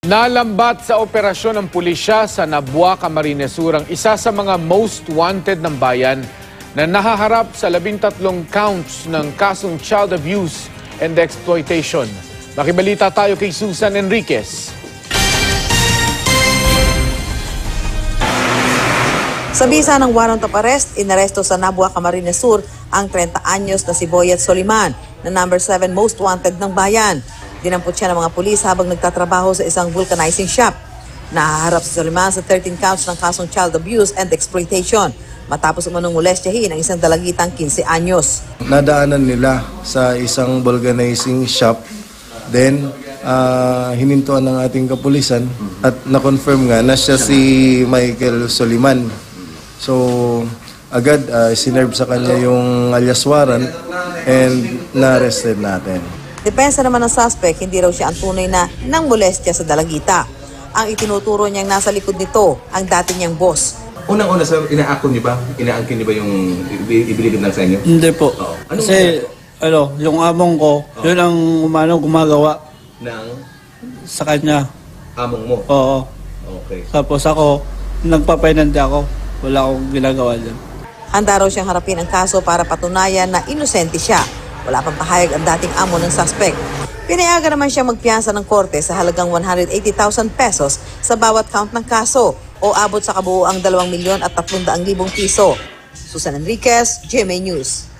Nalambat sa operasyon ng pulisya sa Nabua, Camarines Sur ang isa sa mga most wanted ng bayan na nahaharap sa 13 counts ng kasong child abuse and exploitation. Makibalita tayo kay Susan Enriquez. Sa bisa ng warrant of arrest, inaresto sa Nabua, Camarines Sur ang 30 anyos na si Boyet Soliman na number 7 most wanted ng bayan. Dinampot siya ng mga pulis habang nagtatrabaho sa isang vulcanizing shop. Nahaharap si Soliman sa 13 counts ng kasong child abuse and exploitation matapos umanong molestyahin ang isang dalagitang 15 anyos. Nadaanan nila sa isang vulcanizing shop. Then, hinintuan ng ating kapulisan at na-confirm nga na siya si Michael Soliman. So, agad sinerve sa kanya yung alias warrant and na-arrested natin. Depensa naman ng suspect, hindi raw siya ang tunay na nang molestya sa dalagita. Ang itinuturo niyang nasa likod nito, ang dati niyang boss. Unang-una, inaakon niyo ba? Inaangkin niyo ba yung ibilibid lang sa inyo? Hindi po. Kasi, yung among ko, yun ang gumagawa sa kanya. Among mo? Oo. Okay. Tapos ako, nagpapainante ako. Wala akong ginagawa dyan. Handa raw siyang harapin ang kaso para patunayan na inosente siya. Wala pang pahayag ang dating amo ng suspect. Pinayagan naman siya magpiyansa ng korte sa halagang 180,000 pesos sa bawat count ng kaso o abot sa kabuuang 2,300,000 piso. Susan Enriquez, GMA News.